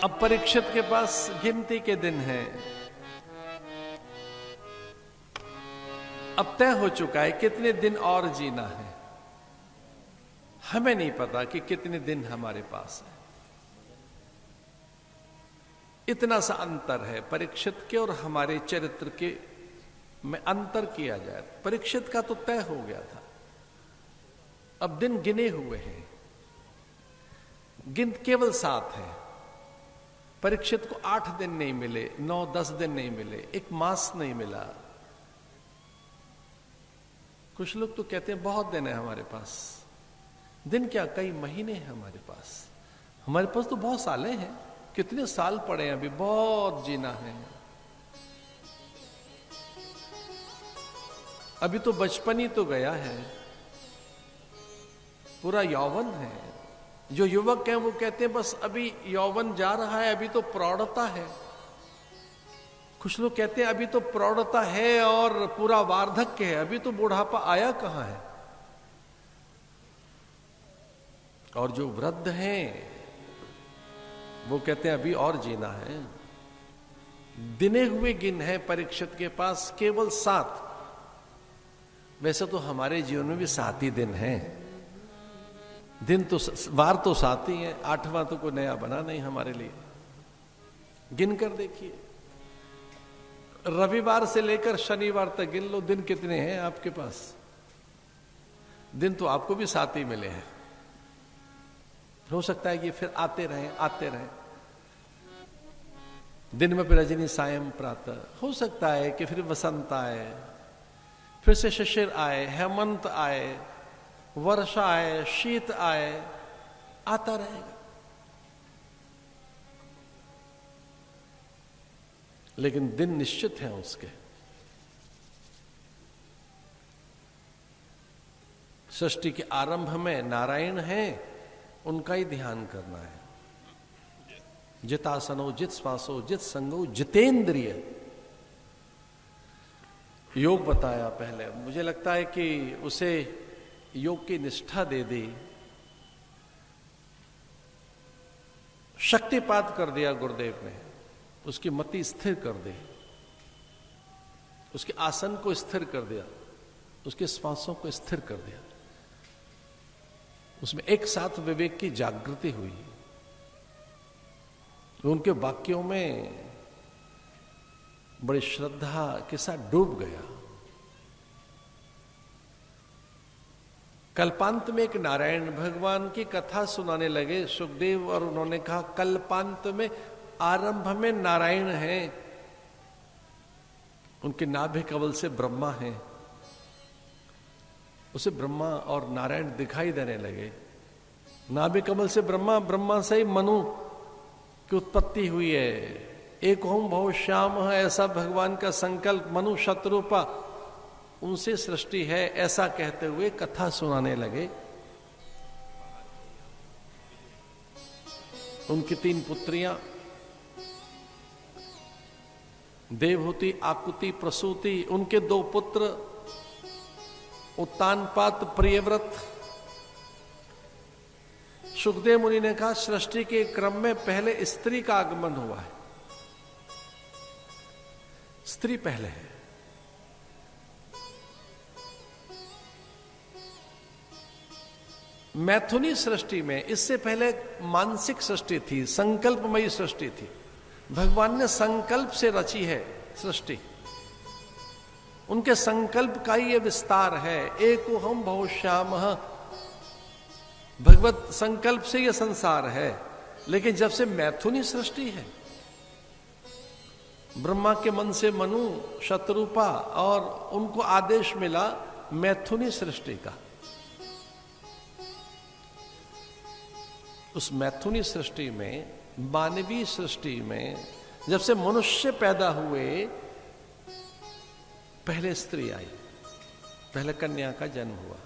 अब परीक्षित के पास गिनती के दिन हैं। अब तय हो चुका है कितने दिन और जीना है। हमें नहीं पता कि कितने दिन हमारे पास है। इतना सा अंतर है परीक्षित के और हमारे चरित्र के में अंतर किया जाए। परीक्षित का तो तय हो गया था, अब दिन गिने हुए हैं। गिनत केवल 7 है। परीक्षित को 8 दिन नहीं मिले, 9-10 दिन नहीं मिले, 1 मास नहीं मिला। कुछ लोग तो कहते हैं बहुत दिन है हमारे पास। दिन क्या, कई महीने हैं हमारे पास। हमारे पास तो बहुत सालें हैं। कितने साल पड़े हैं, अभी बहुत जीना है। अभी तो बचपन ही तो गया है, पूरा यौवन है। जो युवक हैं वो कहते हैं बस अभी यौवन जा रहा है, अभी तो प्रौढ़ता है। कुछ लोग कहते हैं अभी तो प्रौढ़ता है और पूरा वार्धक्य है, अभी तो बुढ़ापा आया कहां है। और जो वृद्ध हैं वो कहते हैं अभी और जीना है। दिने हुए गिन है परीक्षित के पास केवल 7। वैसे तो हमारे जीवन में भी 7 ही दिन हैं। दिन तो वार तो 7 ही है, 8वां तो कोई नया बना नहीं हमारे लिए। गिन कर देखिए, रविवार से लेकर शनिवार तक गिन लो, दिन कितने हैं आपके पास। दिन तो आपको भी 7 ही मिले हैं। हो सकता है कि फिर आते रहें। दिन में फिर रजनी सायं प्रातः। हो सकता है कि फिर वसंत आए, फिर से शिशिर आए, हेमंत आए, वर्षा आए, शीत आए, आता रहेगा। लेकिन दिन निश्चित हैं उसके। सृष्टि के आरंभ में नारायण हैं, उनका ही ध्यान करना है। जितासनो, जित श्वासो, जित संगो, जितेंद्रिय। योग बताया पहले। मुझे लगता है कि उसे योग की निष्ठा दे दी, शक्तिपात कर दिया गुरुदेव ने। उसकी मति स्थिर कर दी, उसके आसन को स्थिर कर दिया, उसके श्वासों को स्थिर कर दिया। उसमें एक साथ विवेक की जागृति हुई। उनके वाक्यों में बड़ी श्रद्धा के साथ डूब गया। कल्पांत में एक नारायण भगवान की कथा सुनाने लगे सुखदेव, और उन्होंने कहा कल्पांत में आरंभ में नारायण हैं, उनके नाभि कमल से ब्रह्मा हैं। उसे ब्रह्मा और नारायण दिखाई देने लगे। नाभि कमल से ब्रह्मा, ब्रह्मा से ही मनु की उत्पत्ति हुई है। एक ओम भव श्याम है, ऐसा भगवान का संकल्प। मनु शत्रुपा, उनसे सृष्टि है, ऐसा कहते हुए कथा सुनाने लगे। उनकी 3 पुत्रियां देवहूति, आकुति, प्रसूति। उनके 2 पुत्र उत्तानपाद, प्रियव्रत। सुखदेव मुनि ने कहा सृष्टि के क्रम में पहले स्त्री का आगमन हुआ है। स्त्री पहले है। मैथुनी सृष्टि में इससे पहले मानसिक सृष्टि थी, संकल्पमयी सृष्टि थी। भगवान ने संकल्प से रची है सृष्टि। उनके संकल्प का ही ये विस्तार है। एको हम बहु श्याम, भगवत संकल्प से ये संसार है। लेकिन जब से मैथुनी सृष्टि है, ब्रह्मा के मन से मनु, शत्रुपा, और उनको आदेश मिला मैथुनी सृष्टि का। उस मैथुनी सृष्टि में, मानवीय सृष्टि में, जब से मनुष्य पैदा हुए, पहले स्त्री आई, पहले कन्या का जन्म हुआ।